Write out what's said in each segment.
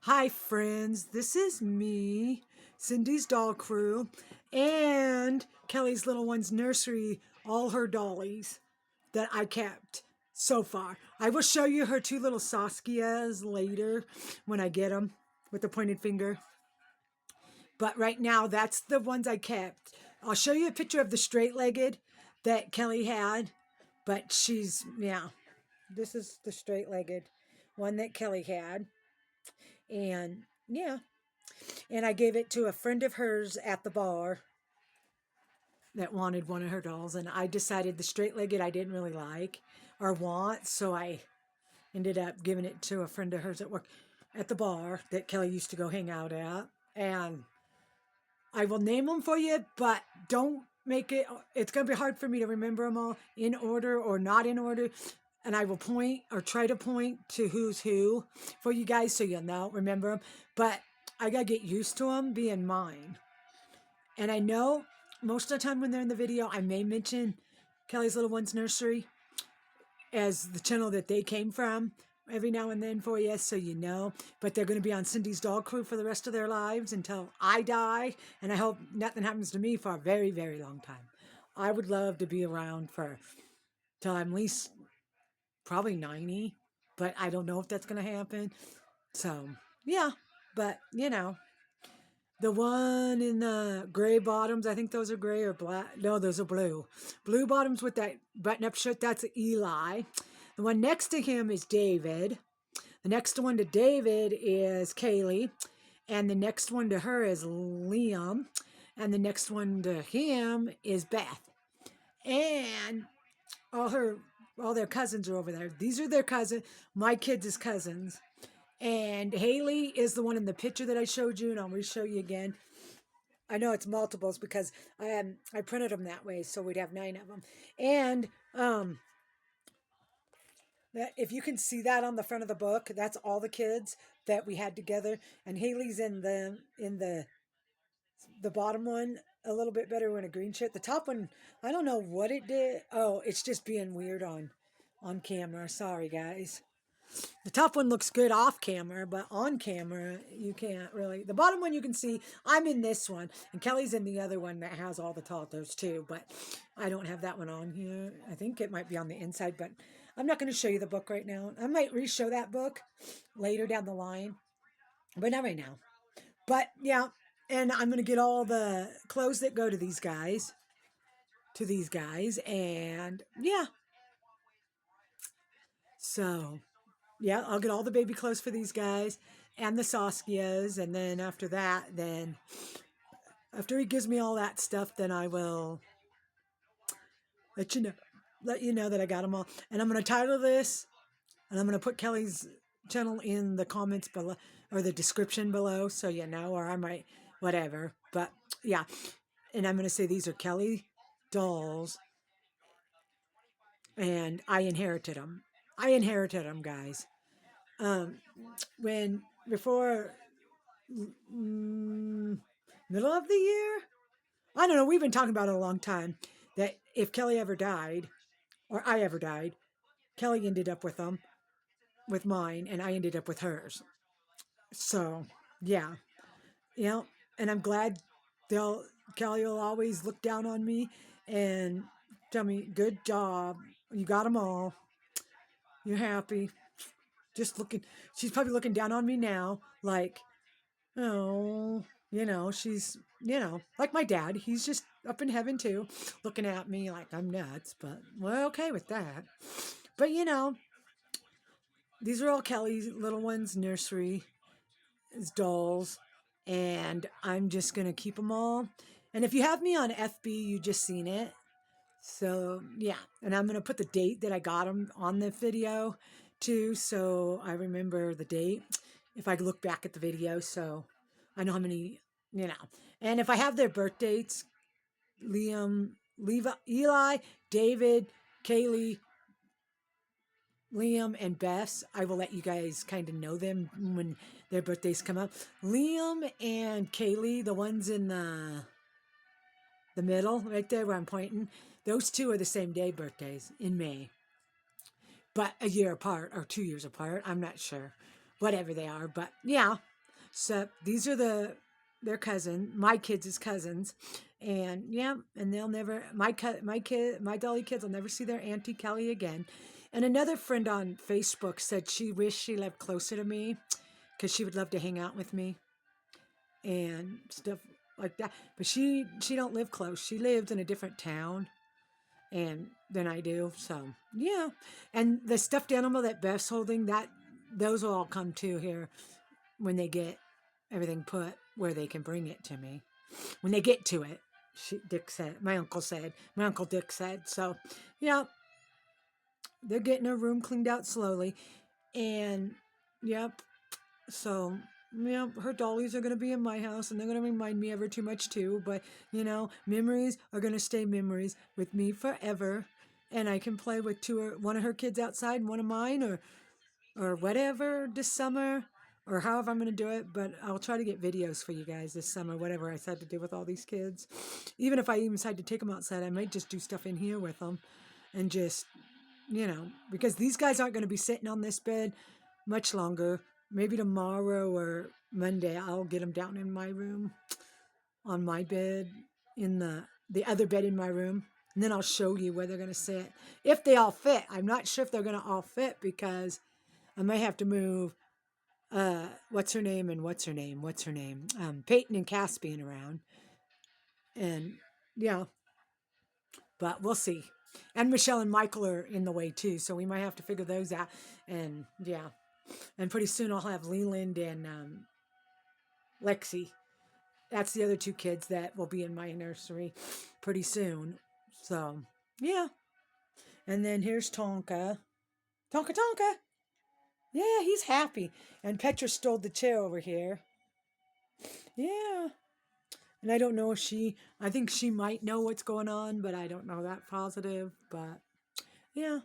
Hi friends, this is me, Cindy's doll crew, and Kelly's little one's nursery, all her dollies that I kept so far. I will show you her two little Saskias later when I get them with the pointed finger. But right now, that's the ones I kept. I'll show you a picture of the straight-legged that Kelly had, but yeah, this is the straight-legged one that Kelly had. And yeah, and I gave it to a friend of hers at the bar that wanted one of her dolls, and I decided the straight-legged I didn't really like or want, so I ended up giving it to a friend of hers at work at the bar that Kelly used to go hang out at. And I will name them for you, but don't make it, it's going to be hard for me to remember them all in order or not in order. And I will point or try to point to who's who for you guys so you'll know, remember them. But I got to get used to them being mine. And I know most of the time when they're in the video, I may mention Kelly's Little One's Nursery as the channel that they came from every now and then for you, so you know. But they're going to be on Cindy's doll crew for the rest of their lives until I die. And I hope nothing happens to me for a very, very long time. I would love to be around for till I'm at least probably 90, but I don't know if that's going to happen. So, yeah, but you know. The one in the gray bottoms, I think those are gray or black. No, those are blue. Blue bottoms with that button-up shirt, that's Eli. The one next to him is David. The next one to David is Kaylee. And the next one to her is Liam. And the next one to him is Beth. And all their cousins are over there. These are their cousins, my kids' cousins. And Haley is the one in the picture that I showed you, and I'll re-show you again. I know it's multiples because I printed them that way, so we'd have 9 of them. And that if you can see that on the front of the book, that's all the kids that we had together. And Haley's in the bottom one a little bit better in a green shirt. The top one, I don't know what it did. Oh, it's just being weird on camera. Sorry, guys. The top one looks good off camera, but on camera, you can't really. The bottom one you can see, I'm in this one, and Kelly's in the other one that has all the toddlers too, but I don't have that one on here. I think it might be on the inside, but I'm not going to show you the book right now. I might re-show that book later down the line, but not right now. But yeah, and I'm going to get all the clothes that go to these guys, and yeah. So yeah, I'll get all the baby clothes for these guys and the Saskias. And then after that, after he gives me all that stuff, then I will let you know that I got them all. And I'm going to title this, and I'm going to put Kelly's channel in the comments below or the description below, so you know, or I might, whatever. But yeah, and I'm going to say these are Kelly dolls, and I inherited them. Guys. When before middle of the year, I don't know. We've been talking about it a long time. That if Kelly ever died, or I ever died, Kelly ended up with them, with mine, and I ended up with hers. So yeah, you know, and I'm glad Kelly will always look down on me and tell me, "Good job, you got them all. You're happy." Just looking, she's probably looking down on me now, like, oh, she's, like my dad. He's just up in heaven too, looking at me like I'm nuts, but we're okay with that. But these are all Kelly's little ones, nursery dolls, and I'm just going to keep them all. And if you have me on FB, you just seen it. So yeah, and I'm going to put the date that I got them on the video too, so I remember the date if I look back at the video, so I know how many, and if I have their birth dates, Liam, Eli, David, Kaylee, Liam, and Bess, I will let you guys kind of know them when their birthdays come up. Liam and Kaylee, the ones in the middle right there where I'm pointing, those two are the same day birthdays in May, but a year apart or 2 years apart. I'm not sure, whatever they are, but yeah. So these are their cousin, my kids' cousins, and yeah, and they'll never my dolly kids will never see their Auntie Kelly again. And another friend on Facebook said she wished she lived closer to me because she would love to hang out with me and stuff like that. But she don't live close. She lives in a different town and than I do. So yeah, and the stuffed animal that Beth's holding, that those will all come to here when they get everything put where they can bring it to me. When they get to it, Dick said, my uncle Dick said. So yeah, they're getting her room cleaned out slowly, and yep. So yeah, her dollies are going to be in my house and they're going to remind me of her too much too. But, memories are going to stay memories with me forever. And I can play with one of her kids outside and one of mine or whatever this summer or however I'm going to do it. But I'll try to get videos for you guys this summer, whatever I decide to do with all these kids. Even if I even decide to take them outside, I might just do stuff in here with them and just because these guys aren't going to be sitting on this bed much longer. Maybe tomorrow or Monday, I'll get them down in my room on my bed in the other bed in my room. And then I'll show you where they're going to sit. If they all fit. I'm not sure if they're going to all fit because I might have to move what's her name and what's her name? Peyton and Caspian around. And yeah, but we'll see. And Michelle and Michael are in the way too, so we might have to figure those out. And yeah, and pretty soon I'll have Leland and Lexi. That's the other two kids that will be in my nursery pretty soon. So yeah, and then here's Tonka. Tonka Tonka. Yeah, he's happy. And Petra stole the chair over here. Yeah. And I don't know if I think she might know what's going on, but I don't know that positive. But yeah,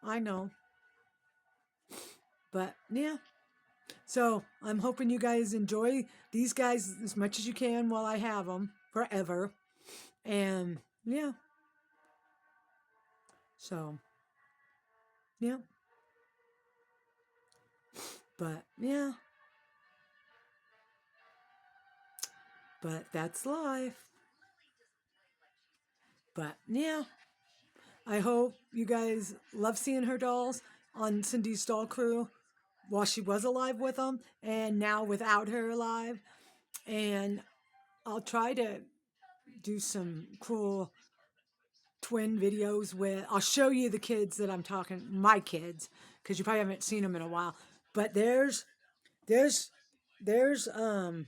I know. But yeah. So I'm hoping you guys enjoy these guys as much as you can while I have them forever. And yeah. So yeah. But yeah. But that's life. But yeah. I hope you guys love seeing her dolls on Cindy's doll crew while she was alive with them and now without her alive. And I'll try to do some cool twin videos I'll show you the kids that I'm talking, my kids, because you probably haven't seen them in a while. But there's, there's, um,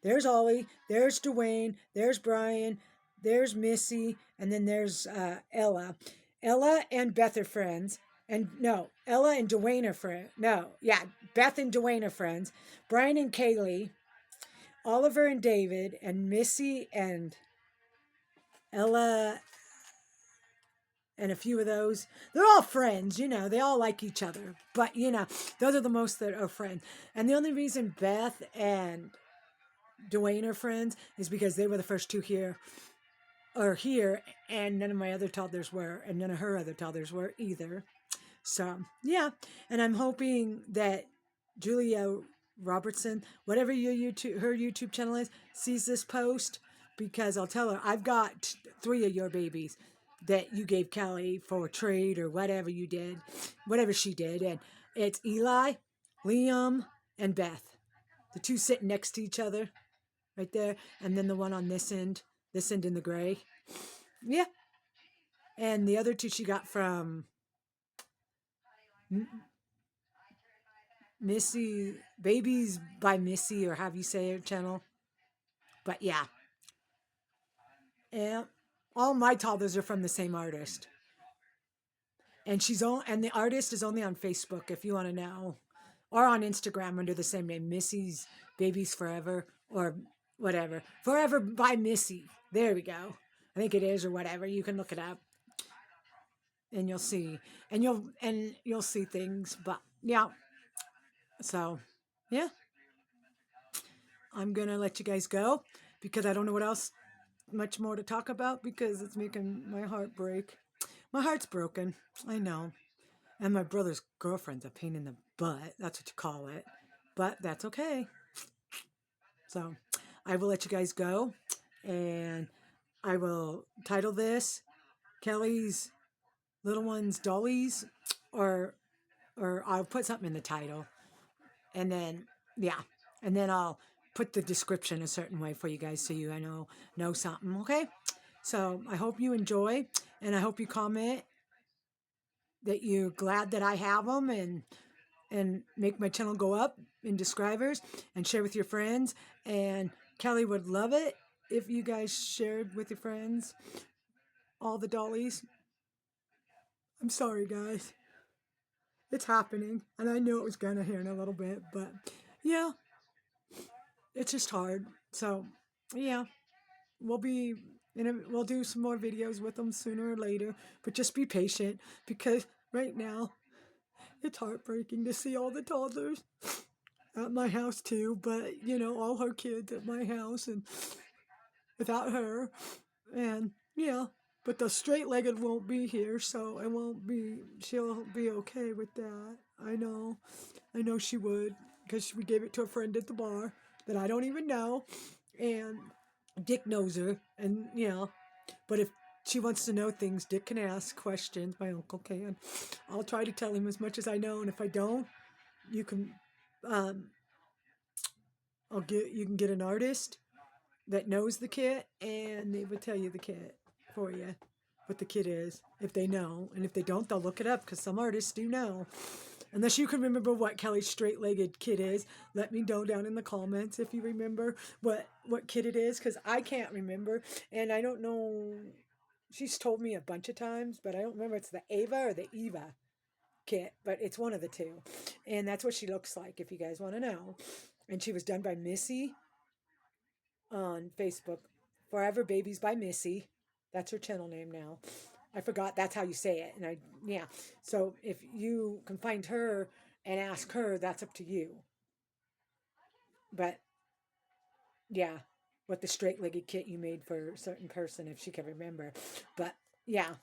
there's Ollie, there's Dwayne, there's Brian, there's Missy, and then there's Ella. Ella and Beth are friends. And no, Ella and Dwayne are friends. No, yeah, Beth and Dwayne are friends. Brian and Kaylee, Oliver and David, and Missy and Ella and a few of those. They're all friends, they all like each other. But, those are the most that are friends. And the only reason Beth and Dwayne are friends is because they were the first two here, and none of my other toddlers were, and none of her other toddlers were either. So, yeah. And I'm hoping that Julia Robertson, whatever her YouTube channel is, sees this post because I'll tell her I've got 3 of your babies that you gave Kelly for a trade or whatever you did, whatever she did. And it's Eli, Liam, and Beth. The 2 sitting next to each other right there. And then the one on this end in the gray. Yeah. And the other 2 she got from Missy, Babies by Missy, or have you say her channel. But yeah. And all my toddlers are from the same artist. And the artist is only on Facebook if you want to know. Or on Instagram under the same name, Missy's Babies Forever or whatever. Forever by Missy. There we go. I think it is or whatever. You can look it up. And you'll see. And you'll see things. But yeah. So yeah. I'm gonna let you guys go because I don't know what else much more to talk about because it's making my heart break. My heart's broken. I know. And my brother's girlfriend's a pain in the butt. That's what you call it. But that's okay. So I will let you guys go. And I will title this Kelly's Little Ones Dollies, or I'll put something in the title. And then, yeah. And then I'll put the description a certain way for you guys so you know something, okay? So I hope you enjoy, and I hope you comment that you're glad that I have them, and make my channel go up in subscribers, and share with your friends. And Kelly would love it if you guys shared with your friends all the dollies. I'm sorry, guys. It's happening, and I knew it was gonna here in a little bit, but yeah, it's just hard. So yeah, we'll do some more videos with them sooner or later, but just be patient, because right now it's heartbreaking to see all the toddlers at my house too, but all her kids at my house and without her. And yeah, but the straight-legged won't be here, so she'll be okay with that. I know she would, because we gave it to a friend at the bar that I don't even know, and Dick knows her, and but if she wants to know things, Dick can ask questions. My uncle can. I'll try to tell him as much as I know, and if I don't, you can, um, you can get an artist that knows the kit, and they would tell you the kit for you, what the kit is, if they know. And if they don't, they'll look it up, because some artists do know. Unless you can remember what Kelly's straight-legged kit is, let me know down in the comments if you remember what kit it is, because I can't remember, and I don't know. She's told me a bunch of times, but I don't remember. It's the Ava or the Eva kit, but it's one of the two, and that's what she looks like, if you guys want to know. And she was done by Missy on Facebook. Forever Babies by Missy. That's her channel name now. I forgot that's how you say it. And yeah. So if you can find her and ask her, that's up to you. But yeah, what the straight-legged kit you made for a certain person, if she can remember. But yeah,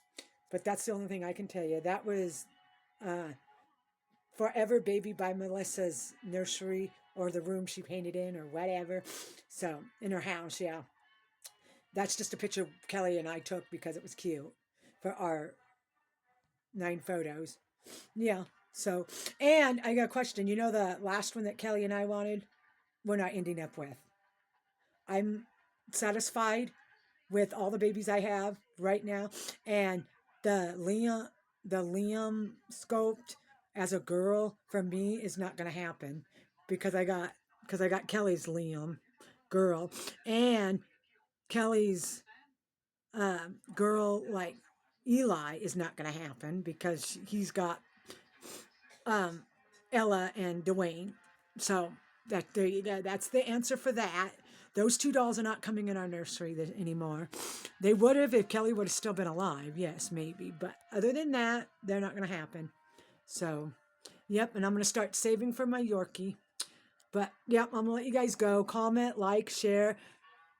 but that's the only thing I can tell you. That was uh, Forever Baby by Melissa's nursery, or the room she painted in, or whatever. So in her house, yeah. That's just a picture Kelly and I took because it was cute for our 9 photos. Yeah. So, and I got a question. You know the last one that Kelly and I wanted? We're not ending up with. I'm satisfied with all the babies I have right now. And the Liam scoped as a girl for me is not going to happen, because I got Kelly's Liam girl, and Kelly's girl like Eli is not going to happen, because he's got Ella and Dwayne. So there you go. That's the answer for that. Those 2 dolls are not coming in our nursery anymore. They would have if Kelly would have still been alive. Yes, maybe. But other than that, they're not going to happen. So, yep. And I'm going to start saving for my Yorkie. But, yep, I'm going to let you guys go. Comment, like, share,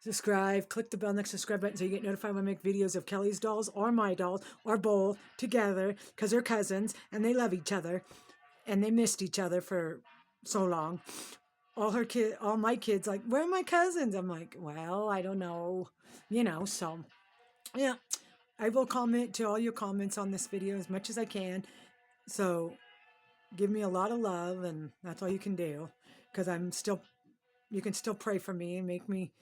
subscribe, click the bell next to subscribe button so you get notified when I make videos of Kelly's dolls or my dolls or both together, because they're cousins and they love each other and they missed each other for so long. All my kids, like, where are my cousins? I'm like, well, I don't know, so yeah, I will comment to all your comments on this video as much as I can. So give me a lot of love, and that's all you can do, because you can still pray for me and make me,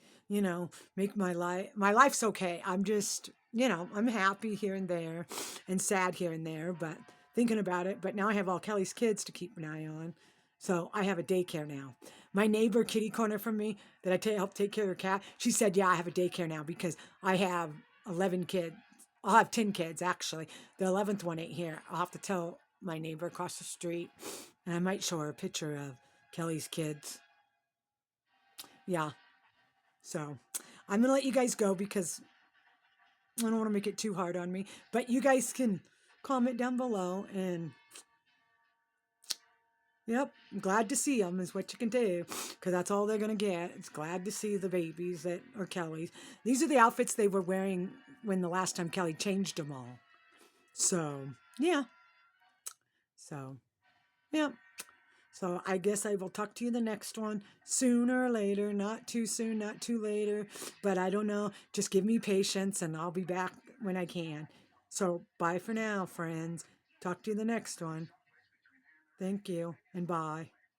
make my life's okay. I'm just, I'm happy here and there and sad here and there, but thinking about it. But now I have all Kelly's kids to keep an eye on. So I have a daycare now. My neighbor, kitty corner from me, that I help take care of her cat, she said, yeah, I have a daycare now because I have 11 kids. I'll have 10 kids, actually. The 11th one ain't here. I'll have to tell my neighbor across the street, and I might show her a picture of Kelly's kids. Yeah. So I'm going to let you guys go, because I don't want to make it too hard on me. But you guys can comment down below, and yep, glad to see them is what you can do, because that's all they're going to get. It's glad to see the babies that are Kelly's. These are the outfits they were wearing when the last time Kelly changed them all. So, yeah. So, yeah. So I guess I will talk to you the next one sooner or later, not too soon, not too later, but I don't know. Just give me patience and I'll be back when I can. So bye for now, friends. Talk to you the next one. Thank you and bye.